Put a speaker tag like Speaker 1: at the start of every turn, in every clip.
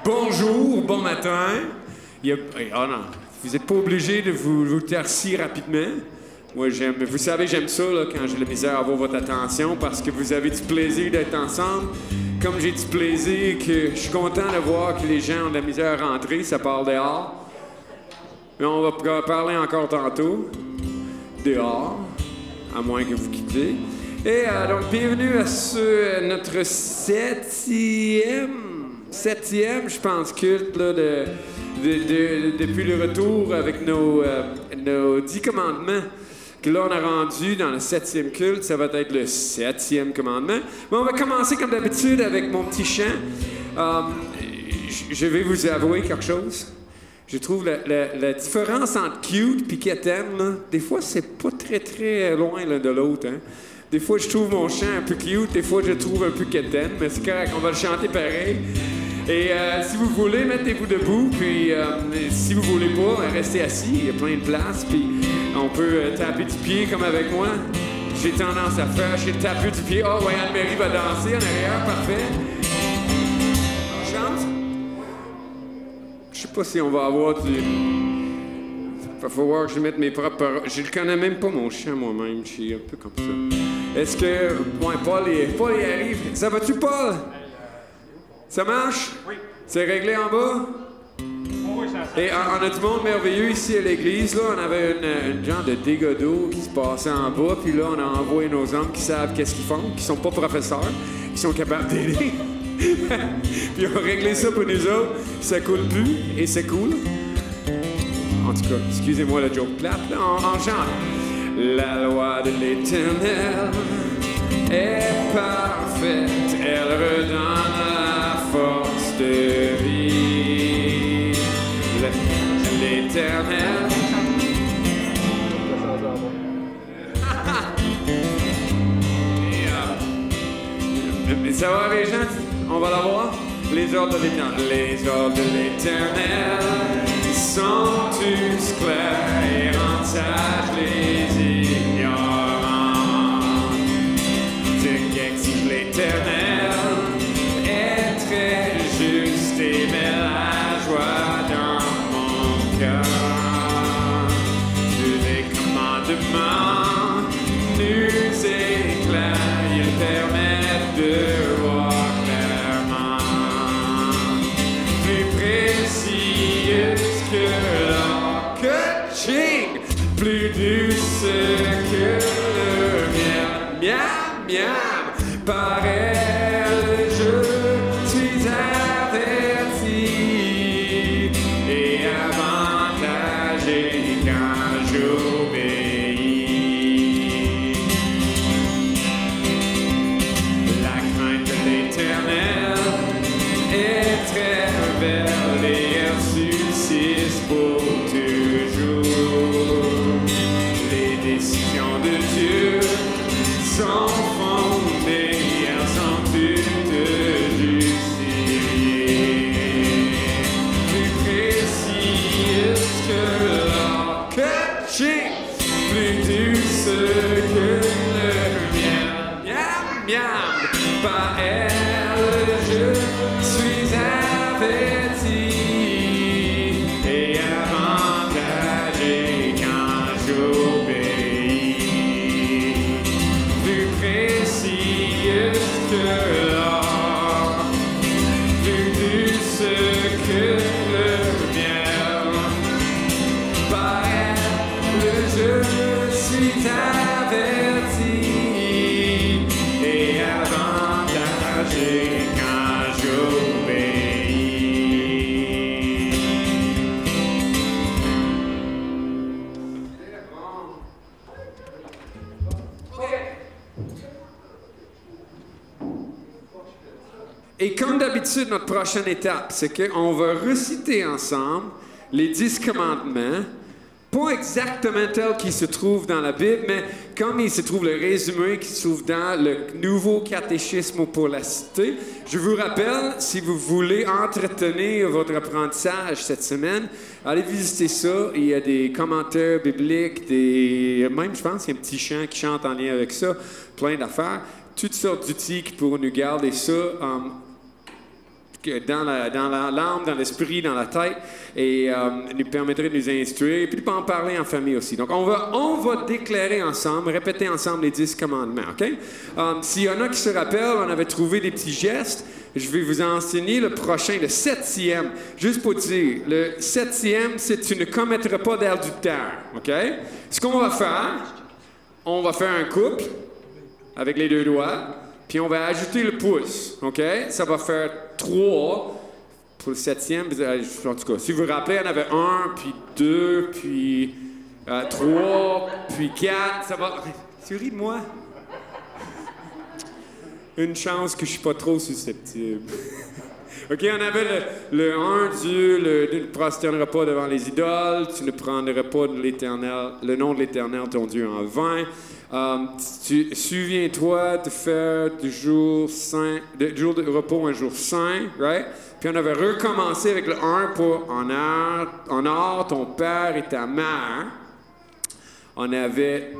Speaker 1: Bonjour, bon matin. Ah non, vous n'êtes pas obligé de vous taire si rapidement. Moi, vous savez, j'aime ça là, quand j'ai la misère à avoir votre attention parce que vous avez du plaisir d'être ensemble. Comme j'ai du plaisir que je suis content de voir que les gens ont de la misère à rentrer, ça parle dehors. Mais on va parler encore tantôt. Dehors, à moins que vous quittiez. Et donc, bienvenue à notre septième, je pense, culte là, depuis le retour avec nos 10 commandements. Que là, on a rendu dans le 7e culte, ça va être le 7e commandement. Mais on va commencer comme d'habitude avec mon petit chant. Je vais vous avouer quelque chose. Je trouve la différence entre cute et quétaine, là, des fois, c'est pas très, très loin l'un de l'autre. Hein? Des fois, je trouve mon chant un peu cute, des fois, je le trouve un peu quétaine, mais c'est correct, on va le chanter pareil. Et si vous voulez, mettez-vous debout, puis si vous voulez pas, restez assis, il y a plein de place, puis on peut taper du pied comme avec moi. J'ai tendance à faire, j'ai tapé du pied. Oh, ouais, Anne-Marie va danser en arrière, parfait. On chante? Je sais pas si on va avoir du... Il va falloir que je mette mes propres paroles. Je le connais même pas, mon chant, moi-même. Je suis un peu comme ça. Est-ce que... Ouais, Paul y arrive. Ça va-tu, Paul? Ça marche?
Speaker 2: Oui.
Speaker 1: C'est réglé en bas?
Speaker 2: Oui, ça.
Speaker 1: Et on a du monde merveilleux ici à l'église. Là, on avait une genre de dégâts d'eau qui se passait en bas. Puis là, on a envoyé nos hommes qui savent qu'est-ce qu'ils font, qui sont pas professeurs, qui sont capables d'aider. Puis on a réglé ça pour nous autres. Ça coule plus et c'est cool. En tout cas, excusez-moi le joke plate. Là, on chante. La loi de l'Éternel est parfaite. Elle redonne la force de vie. L'Éternel. Mais ça va les gens? On va la voir? Les ordres de l'Éternel. Les ordres de l'Éternel sont tous clairs et rendent sages les ignorants. Ce qu'exige l'Éternel est très juste et met la joie dans mon cœur. Les commandements nous éclairent, ils permettent de voir clairement. Plus précieux que l'or, que ching, plus douce que le miam, miam, miam. Par elle, je suis averti et avantagé quand j'obéis. La crainte de l'Éternel est très belle et elle subsiste pour toujours. Les décisions de Dieu sont fondées, elles sont toutes justifiées. Plus précieuses que l'or, que ching, plus douce que le miam, miam, miam. Par elle, je suis averti et avantagé quand j'obéis. Plus précieuse que l'or, plus douce que le miel. Par elle, je suis averti et avantagé quand j'obéis. Et comme d'habitude, notre prochaine étape, c'est qu'on va reciter ensemble les 10 commandements, pas exactement tels qu'ils se trouvent dans la Bible, mais comme il se trouve le résumé qui se trouve dans le nouveau catéchisme pour la cité. Je vous rappelle, si vous voulez entretenir votre apprentissage cette semaine, allez visiter ça. Il y a des commentaires bibliques, même je pense qu'il y a un petit chant qui chante en lien avec ça, plein d'affaires, toutes sortes d'outils qui pourront nous garder ça dans l'âme, dans l'esprit, dans la tête, et nous permettrait de nous instruire, puis de en parler en famille aussi. Donc, on va déclarer ensemble, répéter ensemble les 10 commandements, OK? S'il y en a qui se rappellent, on avait trouvé des petits gestes. Je vais vous enseigner le prochain, le 7e. Juste pour dire, le 7e, c'est tu ne commettras pas d'adultère, OK? Ce qu'on va faire, on va faire un couple avec les 2 doigts, puis on va ajouter le pouce, OK? Ça va faire 3 pour le 7e. En tout cas, si vous vous rappelez, on avait 1, puis 2, puis 3, puis 4. Ça va... Tu ris de moi? Une chance que je suis pas trop susceptible. OK, on avait le 1, Dieu, tu ne prosterneras pas devant les idoles, tu ne prendras pas de l'Éternel, le nom de l'Éternel, ton Dieu, en vain. Souviens-toi de faire du jour de repos un jour saint, right? Puis on avait recommencé avec le 1 pour honore ton père et ta mère. On avait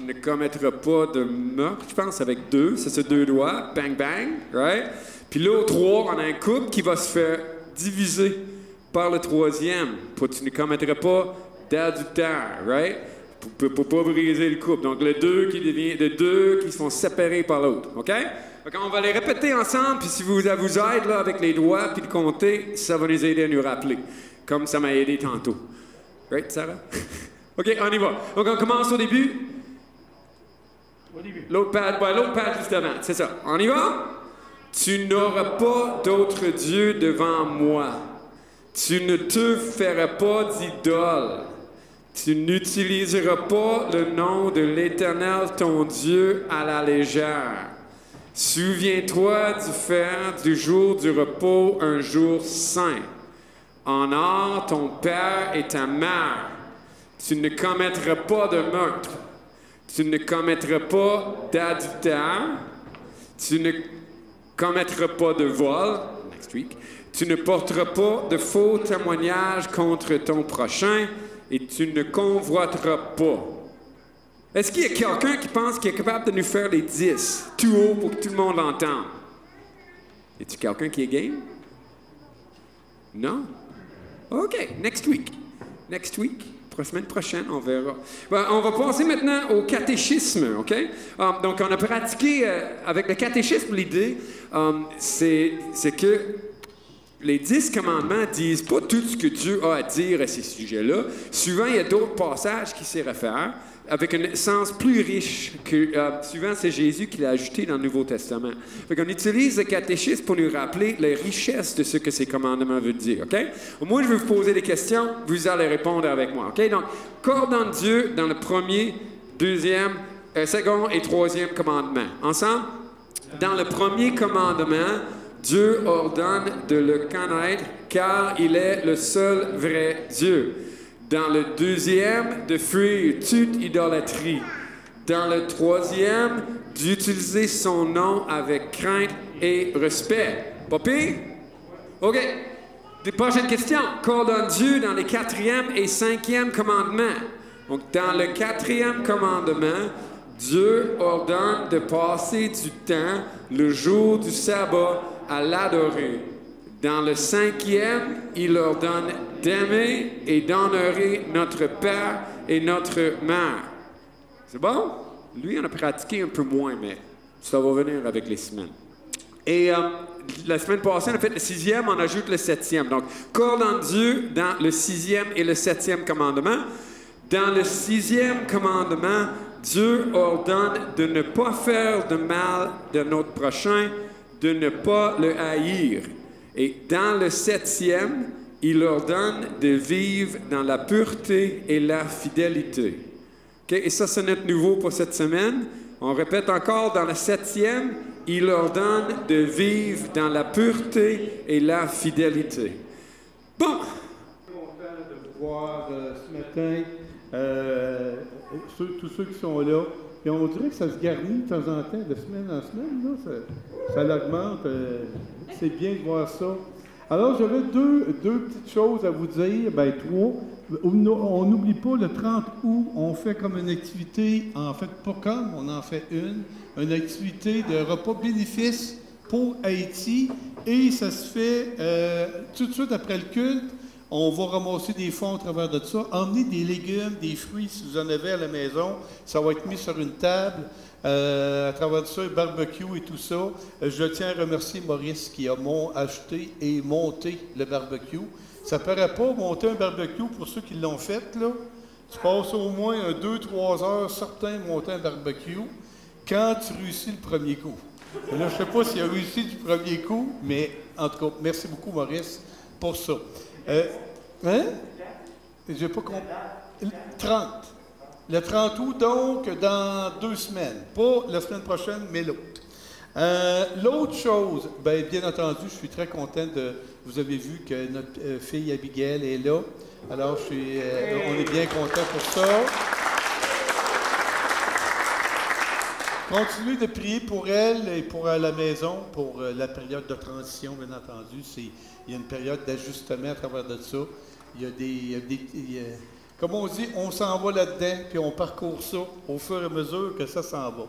Speaker 1: ne commettra pas de meurtre, je pense, avec 2, c'est ce 2 doigts, bang, bang, right? Puis là, au 3, on a un couple qui va se faire diviser par le 3e, pour tu ne commettras pas d'adultère, right? Pour pas briser le couple. Donc, le 2 qui devient de 2 qui se font séparer par l'autre, OK? Donc, on va les répéter ensemble, puis si ça vous aide là, avec les doigts, puis de compter, ça va nous aider à nous rappeler, comme ça m'a aidé tantôt. Right, Sarah? OK, on y va. Donc, on commence au début. L'autre pad juste avant, c'est ça. On y va? Tu n'auras pas d'autre Dieu devant moi. Tu ne te feras pas d'idole. Tu n'utiliseras pas le nom de l'Éternel, ton Dieu, à la légère. Souviens-toi de faire du jour du repos un jour saint. Honore ton père et ta mère. Tu ne commettras pas de meurtre. Tu ne commettras pas d'adultère. Tu ne commettras pas de vol. Next week. Tu ne porteras pas de faux témoignages contre ton prochain et tu ne convoiteras pas. Est-ce qu'il y a quelqu'un qui pense qu'il est capable de nous faire les 10 tout haut pour que tout le monde l'entende? Y a-t-il quelqu'un qui est game? Non? OK, next week. Next week. La semaine prochaine, on verra. Ben, on va passer maintenant au catéchisme, OK? Donc, on a pratiqué avec le catéchisme, l'idée, c'est que les 10 commandements disent pas tout ce que Dieu a à dire à ces sujets-là. Souvent, il y a d'autres passages qui s'y réfèrent, avec un sens plus riche que... souvent, c'est Jésus qui l'a ajouté dans le Nouveau Testament. Fait qu'on utilise le catéchisme pour nous rappeler la richesse de ce que ces commandements veulent dire, OK? Moi, je vais vous poser des questions, vous allez répondre avec moi, OK? Donc, qu'ordonne Dieu dans le premier, deuxième, second et troisième commandement? Ensemble? Dans le premier commandement, Dieu ordonne de le connaître, car il est le seul vrai Dieu. Dans le deuxième, de fuir toute idolâtrie. Dans le troisième, d'utiliser son nom avec crainte et respect. Pas pire? OK. Des prochaines questions. Qu'ordonne Dieu dans les 4e et 5e commandements? Donc, dans le 4e commandement, Dieu ordonne de passer du temps, le jour du sabbat, à l'adorer. Dans le 5e, il ordonne d'aimer et d'honorer notre père et notre mère. C'est bon? Lui, on a pratiqué un peu moins, mais ça va venir avec les semaines. Et la semaine passée, on a fait le 6e, on ajoute le 7e. Donc, qu'ordonne Dieu dans le 6e et le 7e commandement? Dans le 6e commandement, Dieu ordonne de ne pas faire de mal de notre prochain, de ne pas le haïr. Et dans le 7e, il ordonne de vivre dans la pureté et la fidélité. Okay? Et ça, c'est notre nouveau pour cette semaine. On répète encore, dans le 7e, il ordonne de vivre dans la pureté et la fidélité. Bon.
Speaker 3: Je suis content de vous voir ce matin, tous ceux qui sont là. Et on dirait que ça se garnit de temps en temps, de semaine en semaine. Là, ça l'augmente. C'est bien de voir ça. Alors, j'avais deux petites choses à vous dire. Ben, 3. On n'oublie pas, le 30 août, on fait comme une activité, en fait, pas comme, on en fait une activité de repas bénéfice pour Haïti. Et ça se fait tout de suite après le culte. On va ramasser des fonds à travers de ça. Emmenez des légumes, des fruits si vous en avez à la maison. Ça va être mis sur une table. À travers de ça, le barbecue et tout ça. Je tiens à remercier Maurice qui a acheté et monté le barbecue. Ça ne paraît pas monter un barbecue pour ceux qui l'ont fait, là. Tu passes au moins 2-3 heures certains monter un barbecue quand tu réussis le premier coup. Là, je ne sais pas s'il a réussi du premier coup, mais en tout cas, merci beaucoup, Maurice, pour ça. Hein? J'ai pas compris. 30. Le 30 août, donc, dans 2 semaines. Pas la semaine prochaine, mais l'autre. L'autre chose, bien entendu, je suis très content de... Vous avez vu que notre fille Abigail est là. Alors, on est bien content pour ça. Continuez de prier pour elle et pour la maison, pour la période de transition, bien entendu. Il y a une période d'ajustement à travers de ça. Comme on dit, on s'en va là-dedans, puis on parcourt ça au fur et à mesure que ça s'en va.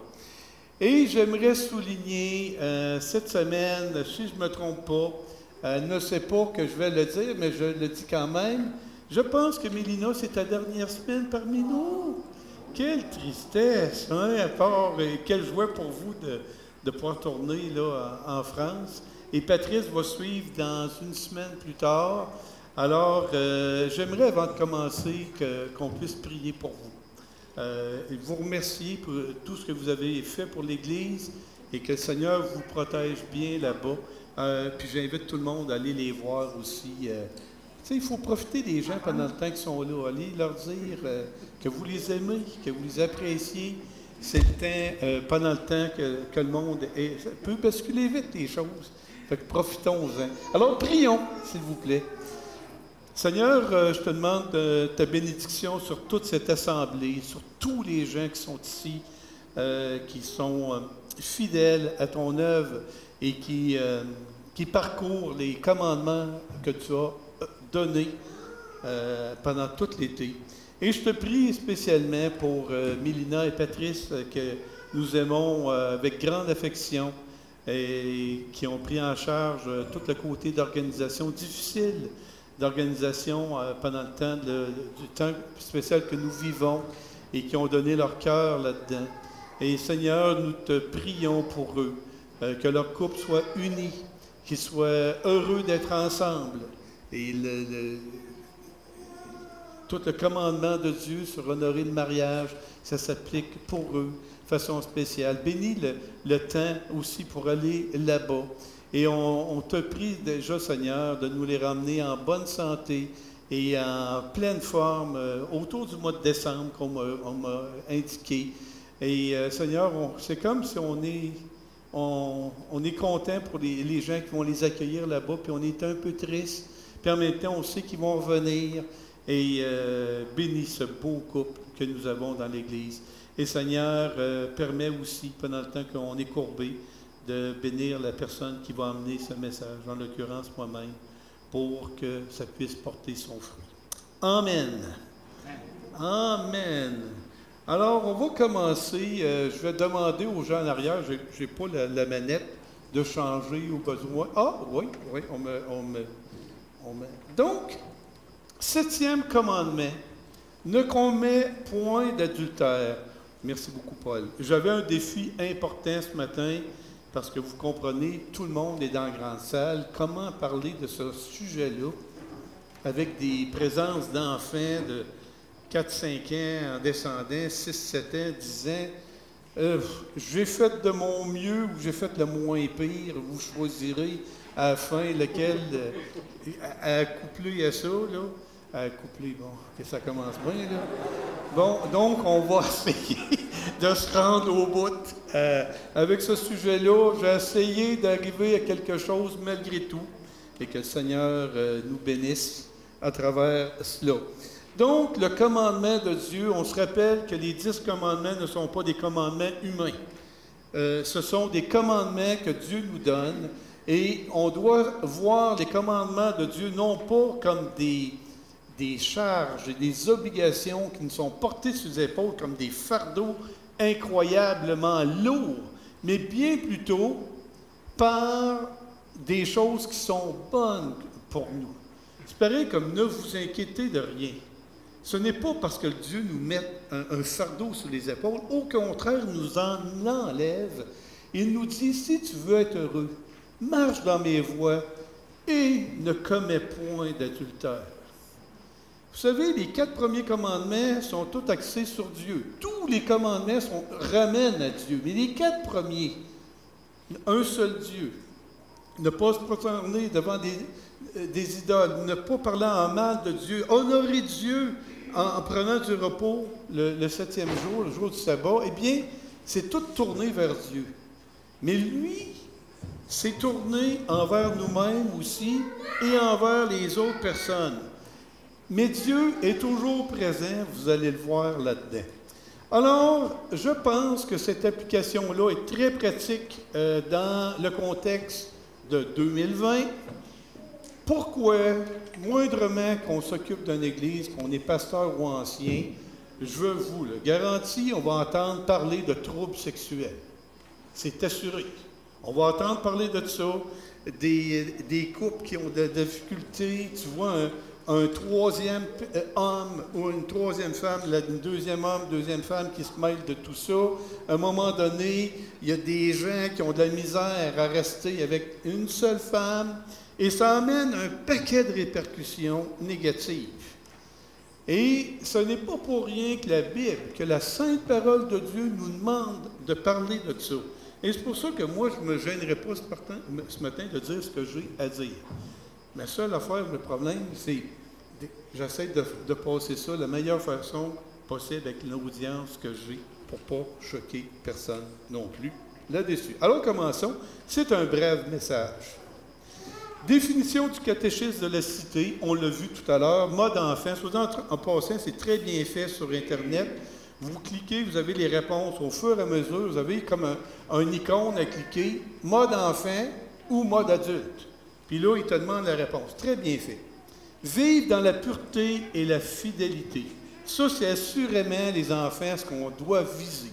Speaker 3: Et j'aimerais souligner, cette semaine, si je ne me trompe pas, elle ne sait pas que je vais le dire, mais je le dis quand même, je pense que Mélina, c'est ta dernière semaine parmi nous. Quelle tristesse, hein, à part, quelle joie pour vous de pouvoir tourner là, en France. Et Patrice va suivre dans 1 semaine plus tard. Alors, j'aimerais, avant de commencer, qu'on puisse prier pour vous. Et vous remercier pour tout ce que vous avez fait pour l'Église et que le Seigneur vous protège bien là-bas. Puis j'invite tout le monde à aller les voir aussi. Il faut profiter des gens pendant le temps qu'ils sont là. Allez leur dire que vous les aimez, que vous les appréciez. C'est le temps, pendant le temps que le monde est... Ça peut basculer vite, les choses. Fait que profitons-en. Alors, prions, s'il vous plaît. Seigneur, je te demande ta bénédiction sur toute cette assemblée, sur tous les gens qui sont ici, qui sont fidèles à ton œuvre et qui parcourent les commandements que tu as donnés pendant tout l'été. Et je te prie spécialement pour Mélina et Patrice, que nous aimons avec grande affection et qui ont pris en charge tout le côté d'organisation difficile, d'organisation pendant le temps du temps spécial que nous vivons et qui ont donné leur cœur là-dedans. Et Seigneur, nous te prions pour eux, que leur couple soit uni, qu'ils soient heureux d'être ensemble. Et tout le commandement de Dieu sur honorer le mariage, ça s'applique pour eux de façon spéciale. Bénis le temps aussi pour aller là-bas. Et on te prie déjà, Seigneur, de nous les ramener en bonne santé et en pleine forme autour du mois de décembre qu'on m'a indiqué. Et Seigneur, c'est comme si on est content pour les gens qui vont les accueillir là-bas, puis on est un peu triste, puis en même temps, on sait qu'ils vont revenir. Et bénis ce beau couple que nous avons dans l'Église. Et Seigneur, permets aussi, pendant le temps qu'on est courbé, de bénir la personne qui va amener ce message, en l'occurrence moi-même, pour que ça puisse porter son fruit. Amen. Amen. Alors, on va commencer. Je vais demander aux gens en arrière, je n'ai pas la manette, de changer au besoin. Ah, oui, on me... Donc, 7e commandement, ne commets point d'adultère. Merci beaucoup, Paul. J'avais un défi important ce matin, parce que vous comprenez, tout le monde est dans la grande salle. Comment parler de ce sujet-là avec des présences d'enfants de 4-5 ans en descendant, 6-7 ans, 10 ans. J'ai fait de mon mieux ou j'ai fait le moins pire. Vous choisirez à la fin lequel accoupler à ça, là. Accoupler, bon, que ça commence bien, là. Bon, donc, on va essayer de se rendre au bout. Avec ce sujet-là, j'ai essayé d'arriver à quelque chose malgré tout et que le Seigneur nous bénisse à travers cela. Donc, le commandement de Dieu, on se rappelle que les 10 commandements ne sont pas des commandements humains. Ce sont des commandements que Dieu nous donne et on doit voir les commandements de Dieu non pas comme des charges et des obligations qui nous sont portées sur les épaules comme des fardeaux incroyablement lourds, mais bien plutôt par des choses qui sont bonnes pour nous. C'est pareil comme ne vous inquiétez de rien. Ce n'est pas parce que Dieu nous met un fardeau sur les épaules, au contraire, il nous en enlève. Il nous dit, si tu veux être heureux, marche dans mes voies et ne commets point d'adultère. Vous savez, les 4 premiers commandements sont tous axés sur Dieu. Tous les commandements ramènent à Dieu. Mais les 4 premiers, un seul Dieu, ne pas se prosterner devant des idoles, ne pas parler en mal de Dieu, honorer Dieu en prenant du repos le 7e jour, le jour du sabbat, eh bien, c'est tout tourné vers Dieu. Mais lui, c'est tourné envers nous-mêmes aussi et envers les autres personnes. Mais Dieu est toujours présent, vous allez le voir là-dedans. Alors, je pense que cette application-là est très pratique dans le contexte de 2020. Pourquoi, moindrement qu'on s'occupe d'une église, qu'on est pasteur ou ancien, je vous le garantis, on va entendre parler de troubles sexuels. C'est assuré. On va entendre parler de ça, des couples qui ont des difficultés. Tu vois, un 3e homme ou une 3e femme, une 2e homme, 2e femme qui se mêlent de tout ça. À un moment donné, il y a des gens qui ont de la misère à rester avec une seule femme. Et ça amène un paquet de répercussions négatives. Et ce n'est pas pour rien que la Bible, que la sainte parole de Dieu nous demande de parler de ça. Et c'est pour ça que moi, je ne me gênerai pas ce matin de dire ce que j'ai à dire. Ma seule affaire, le problème, c'est que j'essaie de passer ça de la meilleure façon possible avec l'audience que j'ai pour ne pas choquer personne non plus là-dessus. Alors commençons. C'est un bref message. Définition du catéchisme de la cité, on l'a vu tout à l'heure, mode enfant. En passant, c'est très bien fait sur Internet. Vous cliquez, vous avez les réponses au fur et à mesure. Vous avez comme un icône à cliquer, mode enfant ou mode adulte. Puis là, il te demande la réponse. Très bien fait. Vivre dans la pureté et la fidélité. Ça, c'est assurément, les enfants, ce qu'on doit viser.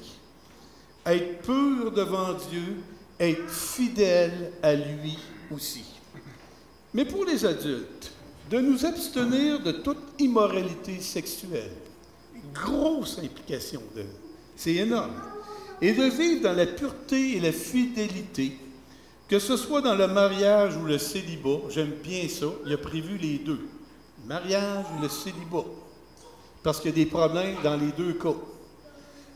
Speaker 3: Être pur devant Dieu, être fidèle à lui aussi. Mais pour les adultes, de nous abstenir de toute immoralité sexuelle. Grosse implication c'est énorme. Et de vivre dans la pureté et la fidélité, que ce soit dans le mariage ou le célibat, j'aime bien ça, il a prévu les deux, le mariage ou le célibat, parce qu'il y a des problèmes dans les deux cas.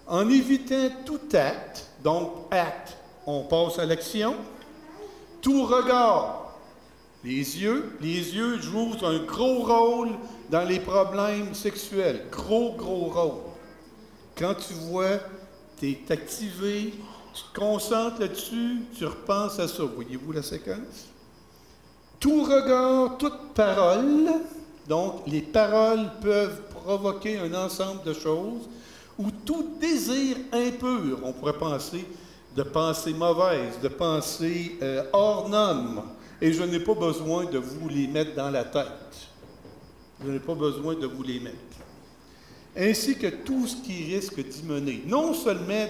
Speaker 3: En évitant tout acte, donc acte, on passe à l'action, tout regard. Les yeux jouent un gros rôle dans les problèmes sexuels. Gros rôle. Quand tu vois, tu es activé, tu te concentres là-dessus, tu repenses à ça. Voyez-vous la séquence? Tout regard, toute parole, donc les paroles peuvent provoquer un ensemble de choses, ou tout désir impur, on pourrait penser, de pensées mauvaises, de pensées hors normes. Et je n'ai pas besoin de vous les mettre dans la tête. Je n'ai pas besoin de vous les mettre. Ainsi que tout ce qui risque d'y mener. Non seulement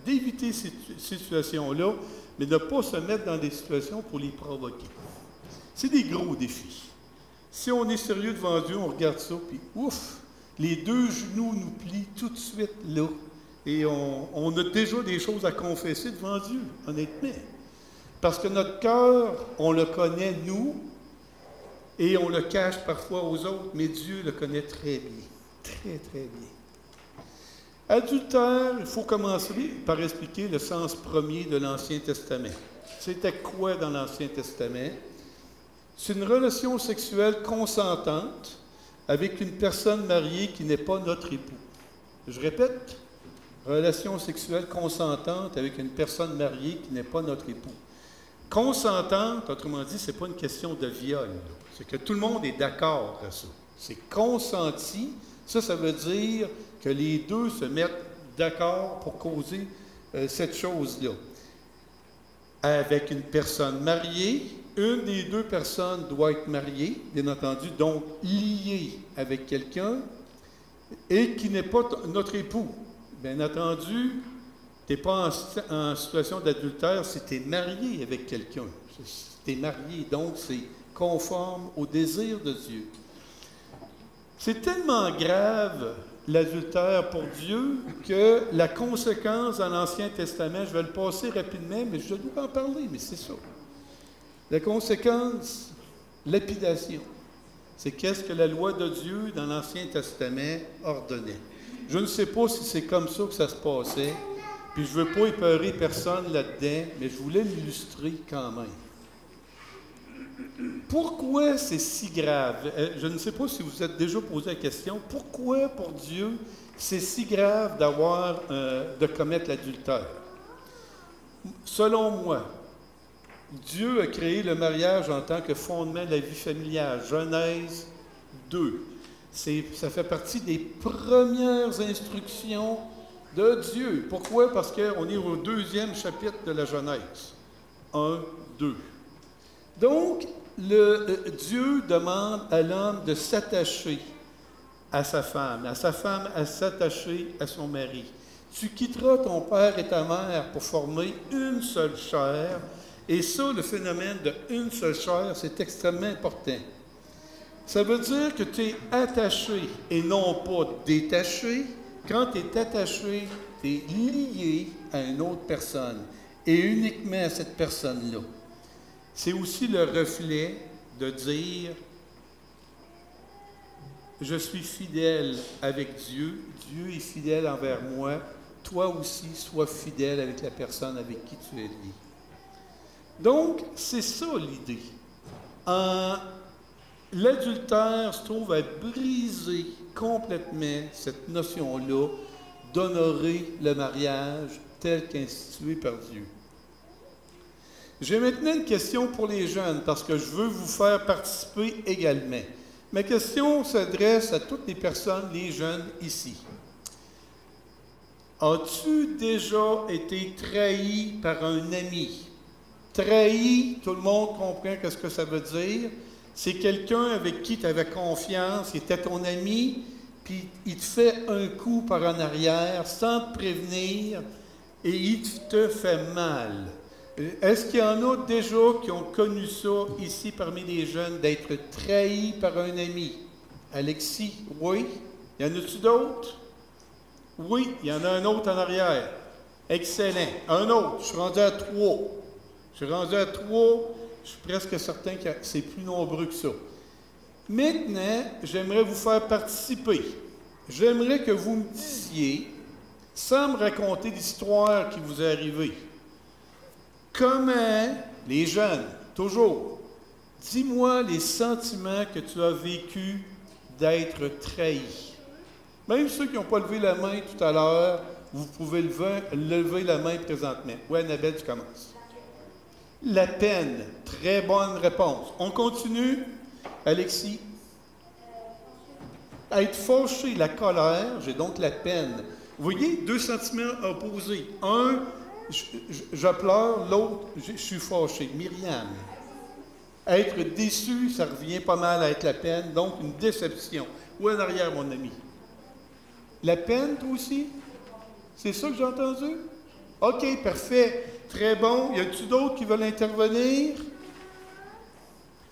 Speaker 3: d'éviter ces situations-là, mais de ne pas se mettre dans des situations pour les provoquer. C'est des gros défis. Si on est sérieux devant Dieu, on regarde ça, puis ouf, les 2 genoux nous plient tout de suite là. Et on a déjà des choses à confesser devant Dieu, honnêtement. Parce que notre cœur, on le connaît, nous, et on le cache parfois aux autres, mais Dieu le connaît très bien. Très bien. Adultère, il faut commencer par expliquer le sens premier de l'Ancien Testament. C'était quoi dans l'Ancien Testament? C'est une relation sexuelle consentante avec une personne mariée qui n'est pas notre époux. Je répète, relation sexuelle consentante avec une personne mariée qui n'est pas notre époux. Consentante, autrement dit, ce n'est pas une question de viol. C'est que tout le monde est d'accord à ça. C'est consenti. Ça veut dire que les deux se mettent d'accord pour causer cette chose-là. Avec une personne mariée, une des 2 personnes doit être mariée, bien entendu, donc liée avec quelqu'un, et qui n'est pas notre époux. Bien entendu, Tu n'es pas en situation d'adultère si tu es marié avec quelqu'un. Si tu es marié, donc c'est conforme au désir de Dieu. C'est tellement grave, l'adultère pour Dieu, que la conséquence dans l'Ancien Testament, je vais le passer rapidement, mais je dois en parler, mais c'est ça. La conséquence, lapidation. C'est qu'est-ce que la loi de Dieu dans l'Ancien Testament ordonnait. Je ne sais pas si c'est comme ça que ça se passait, puis je ne veux pas épeurer personne là-dedans, mais je voulais l'illustrer quand même. Pourquoi c'est si grave? Je ne sais pas si vous vous êtes déjà posé la question. Pourquoi, pour Dieu, c'est si grave de commettre l'adultère? Selon moi, Dieu a créé le mariage en tant que fondement de la vie familiale. Genèse 2. Ça fait partie des premières instructions de Dieu. Pourquoi? Parce qu'on est au 2e chapitre de la Genèse. 1, 2. Donc, Dieu demande à l'homme de s'attacher à sa femme à s'attacher à son mari. Tu quitteras ton père et ta mère pour former une seule chair. Et ça, le phénomène de une seule chair, c'est extrêmement important. Ça veut dire que tu es attaché et non pas détaché. Quand tu es attaché, tu es lié à une autre personne et uniquement à cette personne-là. C'est aussi le reflet de dire « Je suis fidèle avec Dieu, Dieu est fidèle envers moi, toi aussi sois fidèle avec la personne avec qui tu es lié. » Donc, c'est ça l'idée. L'adultère se trouve à briser complètement cette notion-là d'honorer le mariage tel qu'institué par Dieu. J'ai maintenant une question pour les jeunes, parce que je veux vous faire participer également. Ma question s'adresse à toutes les personnes, les jeunes ici. As-tu déjà été trahi par un ami? Trahi, tout le monde comprend ce que ça veut dire. C'est quelqu'un avec qui tu avais confiance, il était ton ami, puis il te fait un coup par en arrière sans te prévenir et il te fait mal. Est-ce qu'il y en a déjà qui ont connu ça ici parmi les jeunes, d'être trahis par un ami? Alexis, oui. Y en a-tu d'autres? Oui, il y en a un autre en arrière. Excellent. Un autre, je suis rendu à 3. Je suis presque certain que c'est plus nombreux que ça. Maintenant, j'aimerais vous faire participer. J'aimerais que vous me disiez, sans me raconter l'histoire qui vous est arrivée, comment, les jeunes, toujours, dis-moi les sentiments que tu as vécus d'être trahi. Même ceux qui n'ont pas levé la main tout à l'heure, vous pouvez lever la main présentement. Oui, Annabelle, tu commences. La peine. Très bonne réponse. On continue. Alexis. Être fâché, la colère, j'ai donc la peine. Vous voyez, 2 sentiments opposés. Un, je pleure, l'autre, je suis fâché. Myriam. Être déçu, ça revient pas mal à être la peine, donc une déception. Ou en arrière, mon ami? La peine, toi aussi? C'est ça que j'ai entendu? OK, parfait. Très bon. Y a-t-il d'autres qui veulent intervenir?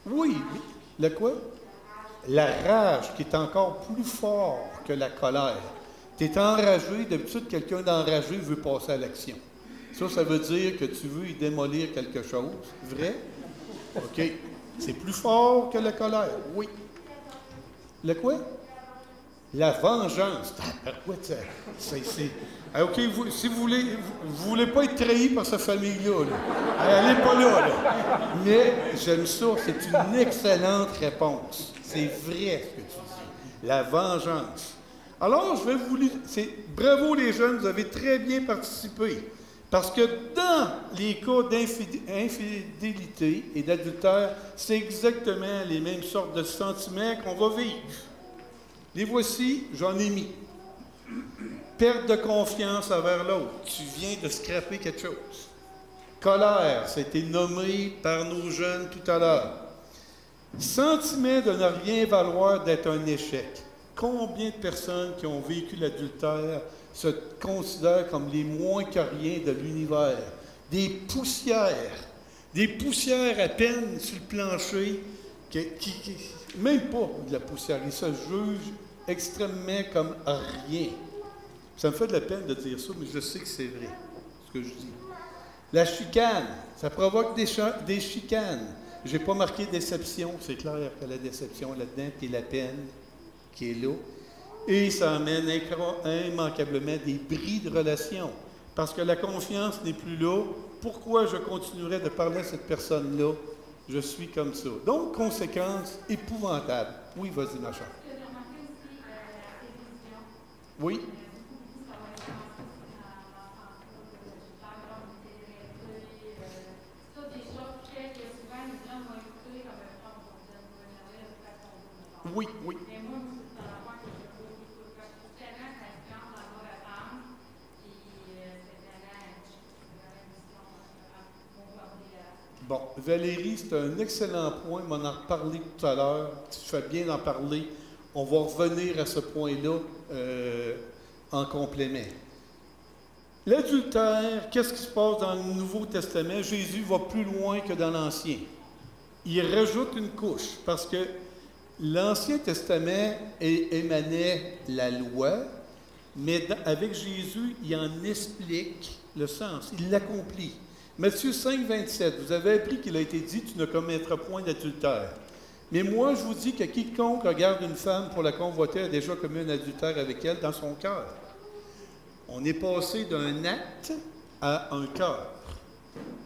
Speaker 3: Oui. Le quoi? La rage, qui est encore plus fort que la colère. Tu es enragé. D'habitude, quelqu'un d'enragé veut passer à l'action. Ça veut dire que tu veux y démolir quelque chose. Vrai? OK. C'est plus fort que la colère. Oui. Le quoi? La vengeance. OK, si vous voulez pas être trahi par cette famille-là, elle n'est pas là. Mais j'aime ça, c'est une excellente réponse. C'est vrai ce que tu dis. La vengeance. Alors, je vais vous lire. Bravo les jeunes, vous avez très bien participé. Parce que dans les cas d'infidélité et d'adultère, c'est exactement les mêmes sortes de sentiments qu'on va vivre. Les voici, j'en ai mis. Perte de confiance envers l'autre. Tu viens de scraper quelque chose. Colère, ça a été nommé par nos jeunes tout à l'heure. Sentiment de ne rien valoir, d'être un échec. Combien de personnes qui ont vécu l'adultère se considèrent comme les moins que rien de l'univers. Des poussières à peine sur le plancher, même pas de la poussière, ils se jugent extrêmement comme rien. Ça me fait de la peine de dire ça, mais je sais que c'est vrai, ce que je dis. La chicane, ça provoque des chicanes. Je n'ai pas marqué déception, c'est clair que la déception là-dedans, puis la peine qui est là. Et ça amène immanquablement des bris de relations. Parce que la confiance n'est plus là. Pourquoi je continuerais de parler à cette personne-là? Je suis comme ça. Donc, conséquences épouvantables. Oui, vas-y, ma chère. Oui. Oui, oui. Bon, Valérie, c'est un excellent point. On en a reparlé tout à l'heure. Tu fais bien d'en parler. On va revenir à ce point-là en complément. L'adultère, qu'est-ce qui se passe dans le Nouveau Testament? Jésus va plus loin que dans l'Ancien. Il rajoute une couche parce que l'Ancien Testament émanait la loi, mais avec Jésus, il en explique le sens. Il l'accomplit. Matthieu 5, 27, vous avez appris qu'il a été dit « Tu ne commettras point d'adultère ». Mais moi, je vous dis que quiconque regarde une femme pour la convoiter a déjà commis un adultère avec elle dans son cœur. On est passé d'un acte à un cœur.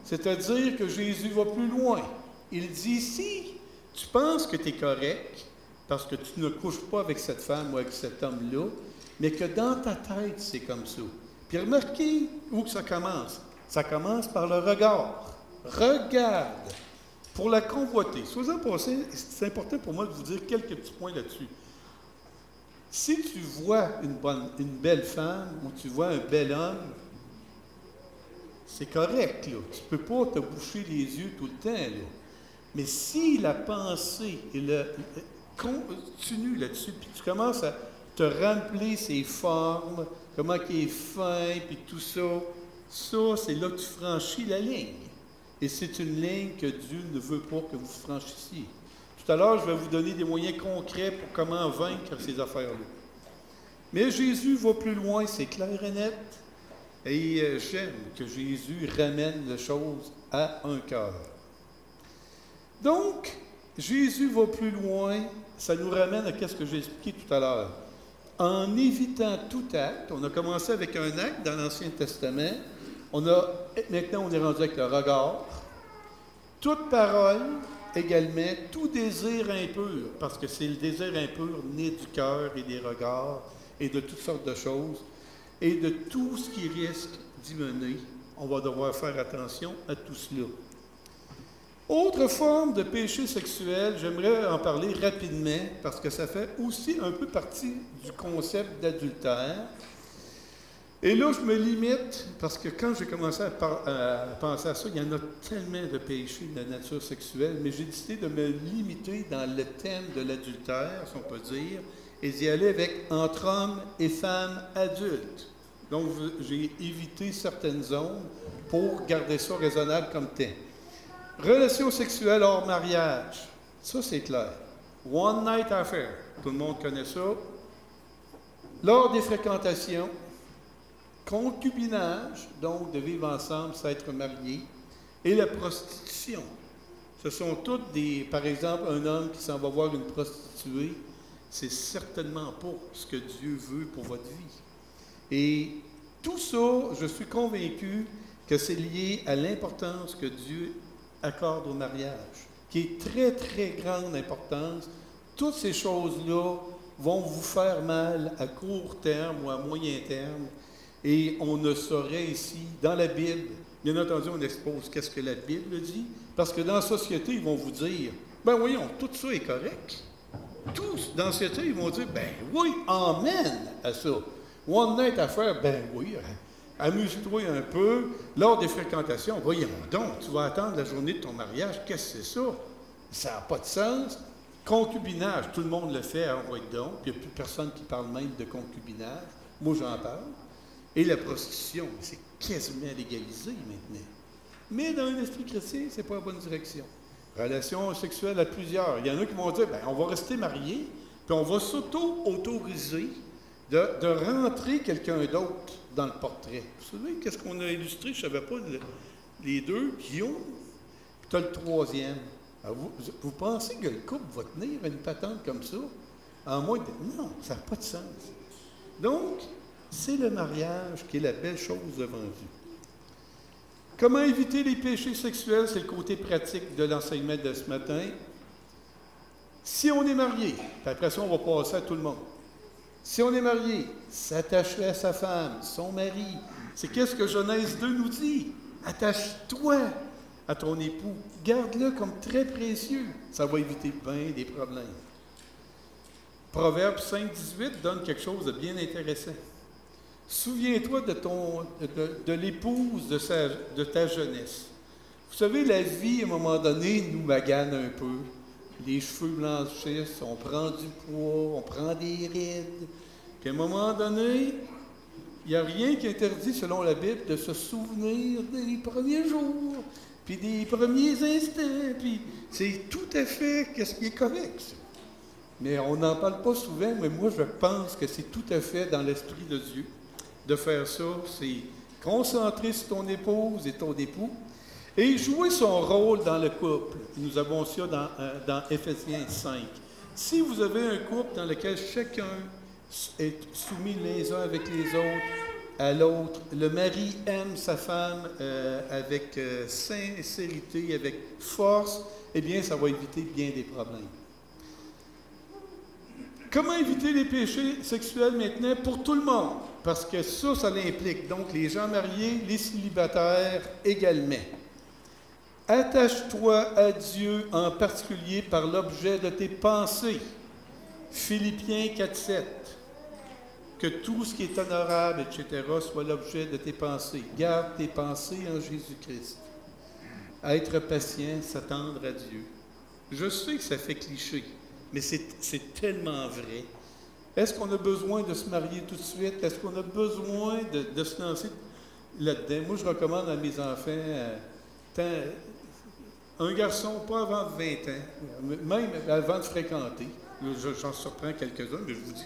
Speaker 3: C'est-à-dire que Jésus va plus loin. Il dit « Si tu penses que tu es correct, parce que tu ne couches pas avec cette femme ou avec cet homme-là, mais que dans ta tête, c'est comme ça. » Puis remarquez où que ça commence. Ça commence par le regard. Regarde pour la convoiter. Soyez-en passés, c'est important pour moi de vous dire quelques petits points là-dessus. Si tu vois une belle femme ou tu vois un bel homme, c'est correct, là. Tu ne peux pas te boucher les yeux tout le temps, là. Mais si la pensée continue là-dessus, puis tu commences à te remplir ses formes, comment il est fin, puis tout ça, c'est là que tu franchis la ligne. Et c'est une ligne que Dieu ne veut pas que vous franchissiez. Tout à l'heure, je vais vous donner des moyens concrets pour comment vaincre ces affaires-là. Mais Jésus va plus loin, c'est clair et net. Et j'aime que Jésus ramène les choses à un cœur. Donc, Jésus va plus loin, ça nous ramène à ce que j'ai expliqué tout à l'heure. En évitant tout acte, on a commencé avec un acte dans l'Ancien Testament, maintenant on est rendu avec le regard, toute parole également, tout désir impur, parce que c'est le désir impur né du cœur et des regards et de toutes sortes de choses, et de tout ce qui risque d'y mener. On va devoir faire attention à tout cela. Autre forme de péché sexuel, j'aimerais en parler rapidement, parce que ça fait aussi un peu partie du concept d'adultère. Et là, je me limite, parce que quand j'ai commencé à penser à ça, il y en a tellement de péchés de nature sexuelle, mais j'ai décidé de me limiter dans le thème de l'adultère, si on peut dire, et d'y aller avec entre hommes et femmes adultes. Donc, j'ai évité certaines zones pour garder ça raisonnable comme thème. Relations sexuelles hors mariage, ça c'est clair. One night affair, tout le monde connaît ça. Lors des fréquentations, concubinage, donc de vivre ensemble, s'être marié, et la prostitution. Ce sont toutes par exemple, un homme qui s'en va voir une prostituée, c'est certainement pas ce que Dieu veut pour votre vie. Et tout ça, je suis convaincu que c'est lié à l'importance que Dieu accorde au mariage, qui est très, très grande importance. Toutes ces choses-là vont vous faire mal à court terme ou à moyen terme. Et on ne saurait ici, dans la Bible, bien entendu, on expose qu'est-ce que la Bible dit, parce que dans la société, ils vont vous dire, ben voyons, tout ça est correct. Tous, dans la société, ils vont dire, ben oui, amen à ça. One night affair, ben oui, amuse-toi un peu. Lors des fréquentations, voyons donc, tu vas attendre la journée de ton mariage, qu'est-ce que c'est ça? Ça n'a pas de sens. Concubinage, tout le monde le fait, envoie donc, il n'y a plus personne qui parle même de concubinage. Moi, j'en parle. Et la prostitution, c'est quasiment légalisé maintenant. Mais dans un esprit chrétien, c'est pas la bonne direction. Relations sexuelles à plusieurs. Il y en a qui vont dire, on va rester mariés, puis on va s'autoriser de rentrer quelqu'un d'autre dans le portrait. Vous savez, qu'est-ce qu'on a illustré? Je ne savais pas, les deux, Guillaume, puis tu as le troisième. Alors vous pensez que le couple va tenir une patente comme ça? En moins de... Non, ça n'a pas de sens. Donc, c'est le mariage qui est la belle chose devant Dieu. Comment éviter les péchés sexuels? C'est le côté pratique de l'enseignement de ce matin. Si on est marié, puis après ça, on va passer à tout le monde. Si on est marié, s'attacher à sa femme, son mari. C'est qu'est-ce que Genèse 2 nous dit? Attache-toi à ton époux. Garde-le comme très précieux. Ça va éviter bien des problèmes. Proverbe 5,18 donne quelque chose de bien intéressant. Souviens-toi de l'épouse de ta jeunesse. Vous savez, la vie, à un moment donné, nous magane un peu. Les cheveux blanchissent, on prend du poids, on prend des rides. Puis à un moment donné, il n'y a rien qui interdit, selon la Bible, de se souvenir des premiers jours, puis des premiers instants. Puis c'est tout à fait ce qui est correct, ça. Mais on n'en parle pas souvent, mais moi, je pense que c'est tout à fait dans l'esprit de Dieu de faire ça. C'est concentrer sur ton épouse et ton époux et jouer son rôle dans le couple. Nous avons ça dans Éphésiens 5. Si vous avez un couple dans lequel chacun est soumis les uns avec les autres à l'autre, le mari aime sa femme avec sincérité, avec force, eh bien, ça va éviter bien des problèmes. Comment éviter les péchés sexuels maintenant pour tout le monde? Parce que ça l'implique. Donc, les gens mariés, les célibataires également. Attache-toi à Dieu en particulier par l'objet de tes pensées. Philippiens 4,7. Que tout ce qui est honorable, etc., soit l'objet de tes pensées. Garde tes pensées en Jésus-Christ. Être patient, s'attendre à Dieu. Je sais que ça fait cliché, mais c'est tellement vrai. Est-ce qu'on a besoin de se marier tout de suite? Est-ce qu'on a besoin de se lancer là-dedans? Moi, je recommande à mes enfants un garçon pas avant 20 ans, même avant de fréquenter. J'en surprends quelques-uns, mais je vous dis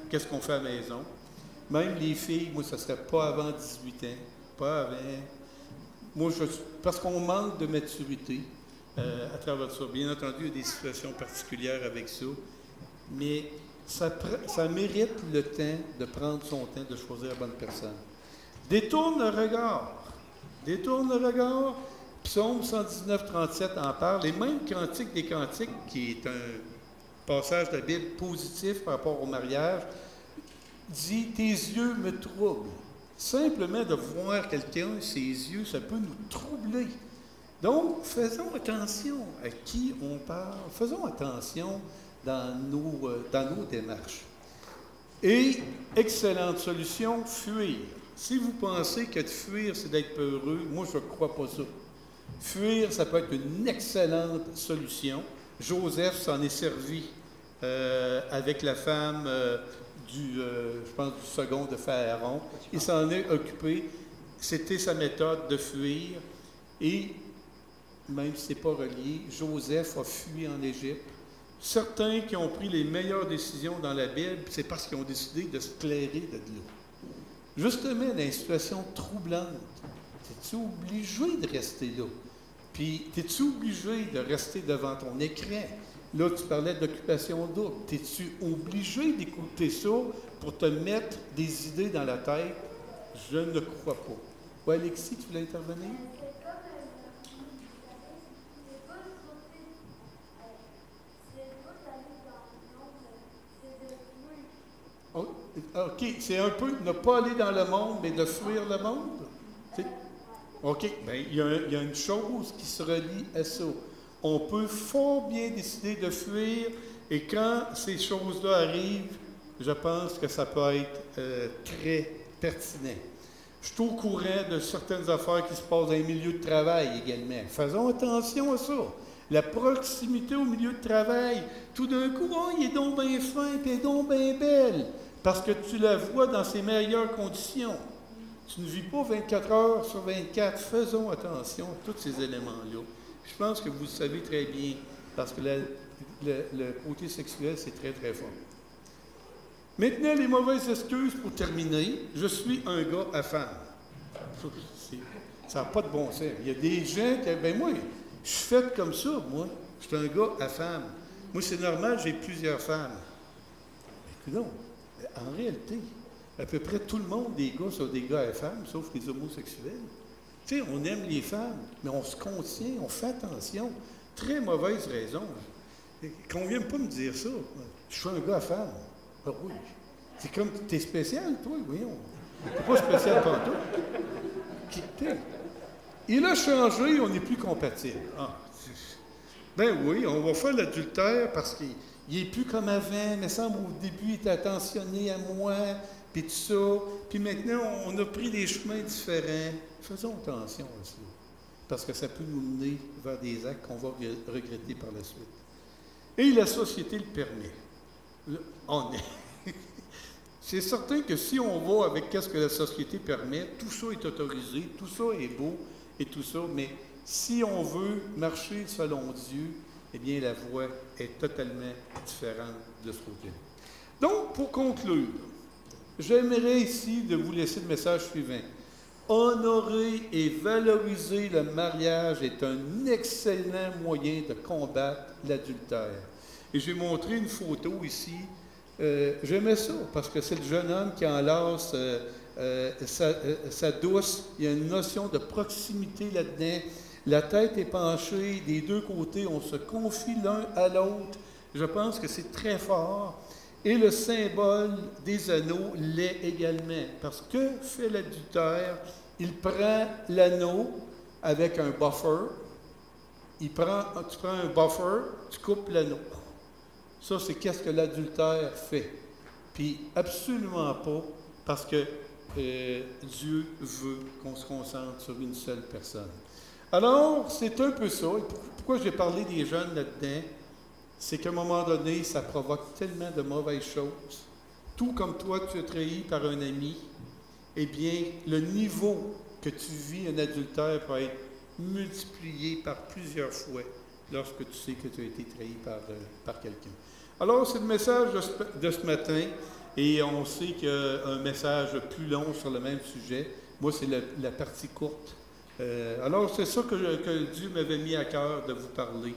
Speaker 3: qu'est-ce qu'on fait à la maison. Même les filles, moi, ça ne serait pas avant 18 ans, pas avant. Moi, parce qu'on manque de maturité à travers ça. Bien entendu, il y a des situations particulières avec ça, mais ça mérite le temps de prendre son temps, de choisir la bonne personne. Détourne le regard. Détourne le regard. Psaume 119, 37 en parle. Et même Cantique des Cantiques, qui est un passage de la Bible positif par rapport au mariage, dit « Tes yeux me troublent ». Simplement de voir quelqu'un, ses yeux, ça peut nous troubler. Donc, faisons attention à qui on parle. Faisons attention dans nos démarches. Et, excellente solution, fuir. Si vous pensez que de fuir, c'est d'être peureux, moi, je ne crois pas ça. Fuir, ça peut être une excellente solution. Joseph s'en est servi avec la femme je pense, du second de Pharaon. Il s'en est occupé. C'était sa méthode de fuir. Et, même si ce n'est pas relié, Joseph a fui en Égypte. Certains qui ont pris les meilleures décisions dans la Bible, c'est parce qu'ils ont décidé de se clairer de là. Justement, dans une situation troublante, es-tu obligé de rester là? Puis, es-tu obligé de rester devant ton écran? Là, tu parlais d'occupation double. Es-tu obligé d'écouter ça pour te mettre des idées dans la tête? Je ne crois pas. Oui, Alexis, tu voulais intervenir? OK, c'est un peu ne pas aller dans le monde, mais de fuir le monde. OK, bien, il y a une chose qui se relie à ça. On peut fort bien décider de fuir, et quand ces choses-là arrivent, je pense que ça peut être très pertinent. Je suis au courant de certaines affaires qui se passent dans les milieux de travail également. Faisons attention à ça. La proximité au milieu de travail, tout d'un coup, oh, il est donc bien fin, puis il est donc bien belle, parce que tu la vois dans ses meilleures conditions. Tu ne vis pas 24 heures sur 24. Faisons attention à tous ces éléments-là. Je pense que vous le savez très bien, parce que le côté sexuel, c'est très, très fort. Maintenant, les mauvaises excuses pour terminer. Je suis un gars à femme. Ça n'a pas de bon sens. Il y a des gens qui... Ben moi, je suis faite comme ça, moi. Je suis un gars à femme. Moi, c'est normal, j'ai plusieurs femmes. Mais non, en réalité, à peu près tout le monde des gars sont des gars à femmes, sauf les homosexuels. Tu sais, on aime les femmes, mais on se contient, on fait attention. Très mauvaise raison. Qu'on ne vienne pas me dire ça. Je suis un gars à femme. Ah oui. C'est comme, t'es spécial, toi, voyons. T'es pas spécial tantôt. Il a changé, on n'est plus compatible. Ah, ben oui, on va faire l'adultère parce qu'il n'est plus comme avant. Mais semble au début, il était attentionné à moi, puis tout ça. Puis maintenant, on a pris des chemins différents. Faisons attention à ça. Parce que ça peut nous mener vers des actes qu'on va regretter par la suite. Et la société le permet. C'est certain que si on va avec ce que la société permet, tout ça est autorisé, tout ça est beau et tout ça, mais si on veut marcher selon Dieu, eh bien la voie est totalement différente de ce côté. Donc, pour conclure, j'aimerais ici de vous laisser le message suivant. Honorer et valoriser le mariage est un excellent moyen de combattre l'adultère. Et j'ai montré une photo ici. J'aimais ça, parce que c'est le jeune homme qui enlace sa douce. Il y a une notion de proximité là-dedans. La tête est penchée, des deux côtés, on se confie l'un à l'autre. Je pense que c'est très fort. Et le symbole des anneaux l'est également. Parce que fait l'adultère? Il prend l'anneau avec un buffer. Tu prends un buffer, tu coupes l'anneau. Ça, c'est qu'est-ce que l'adultère fait. Puis absolument pas parce que Dieu veut qu'on se concentre sur une seule personne. Alors, c'est un peu ça. Et pourquoi j'ai parlé des jeunes là-dedans? C'est qu'à un moment donné, ça provoque tellement de mauvaises choses. Tout comme toi, tu es trahi par un ami, eh bien, le niveau que tu vis un adultère peut être multiplié par plusieurs fois lorsque tu sais que tu as été trahi par quelqu'un. Alors, c'est le message de ce matin, et on sait qu'il y a un message plus long sur le même sujet. Moi, c'est la partie courte. Alors, c'est ça que Dieu m'avait mis à cœur de vous parler.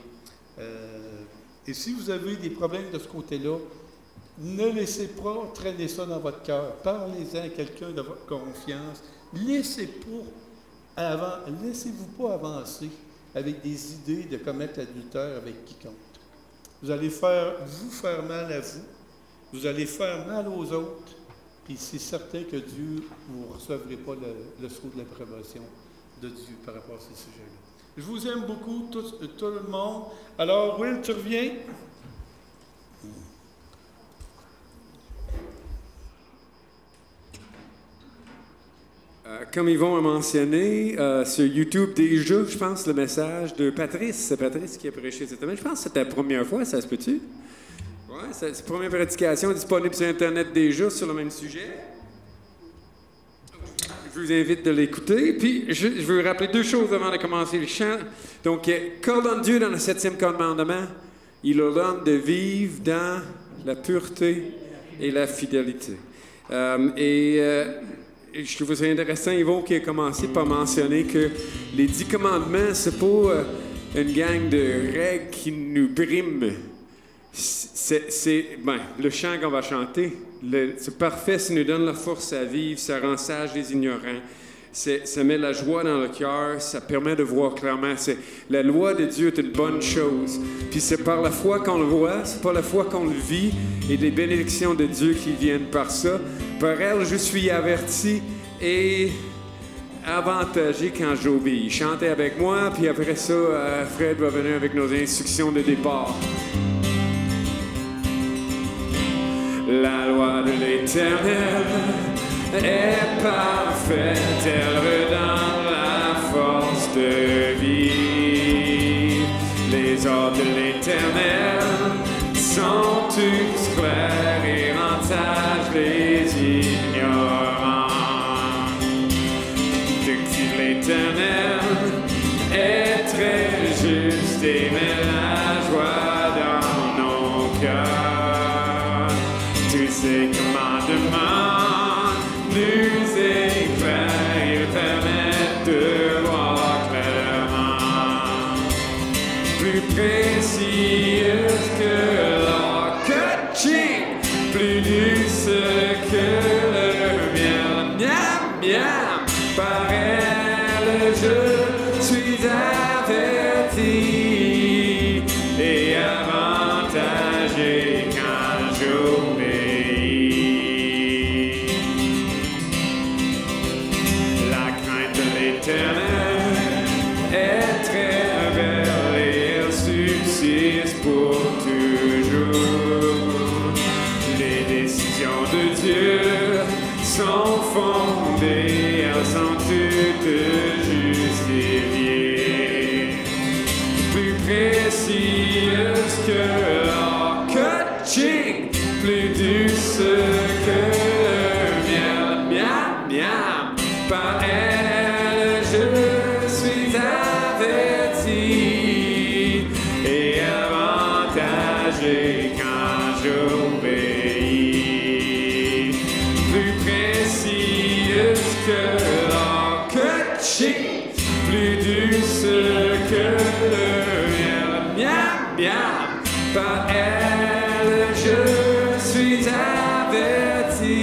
Speaker 3: Et si vous avez des problèmes de ce côté-là, ne laissez pas traîner ça dans votre cœur. Parlez-en à quelqu'un de votre confiance. Laissez-vous pas avancer avec des idées de commettre l'adultère avec quiconque. Vous allez vous faire mal à vous. Vous allez faire mal aux autres. Puis c'est certain que Dieu, vous ne recevrez pas le sceau de la promotion de Dieu par rapport à ces sujets-là. Je vous aime beaucoup, tout le monde. Alors, Will, tu reviens?
Speaker 1: Comme Yvon a mentionné, sur YouTube déjà, je pense, le message de Patrice. C'est Patrice qui a prêché cette semaine. Je pense que c'était la première fois, ça se peut-tu? Oui, c'est la première prédication disponible sur Internet déjà sur le même sujet. Je vous invite de l'écouter. Puis, je veux rappeler deux choses avant de commencer le chant. Donc, qu'ordonne Dieu dans le 7e commandement? Il ordonne de vivre dans la pureté et la fidélité. Je trouve ça intéressant, Yvon, qui a commencé par mentionner que les 10 commandements, c'est pas une gang de règles qui nous briment. Le chant qu'on va chanter, c'est parfait, ça nous donne la force à vivre, ça rend sage les ignorants, ça met la joie dans le cœur, ça permet de voir clairement. La loi de Dieu est une bonne chose. Puis c'est par la foi qu'on le voit, c'est par la foi qu'on le vit, et les bénédictions de Dieu qui viennent par ça. Par elle, je suis averti et avantagé quand j'obéis. Chantez avec moi, puis après ça, Fred va venir avec nos instructions de départ. La loi de l'Éternel est parfaite, elle redonne la force de vivre. Les ordres de l'Éternel sont tous clairs et entachent les ignorants. l'Éternel est très juste et met la joie dans nos cœurs. Tous ses commandements nous éclairent, ils permettent de voir clairement. Plus précieuse que l'or, que ching, plus douce que le miel, miam, miam, par elle je suis averti et avantagé quand j'obéis. La crainte de l'Éternel est très belle et elle subsiste pour toujours. Les décisions de Dieu sont fondées, elles sont toutes justifiées. Plus précieuse que l'or, que ching, plus douce que le miel, miam, miam, par elle je suis averti et avantagé quand j'obéis. Plus précieuse que l'or, que ching, plus douce que le miel, miam, miam, par elle je suis averti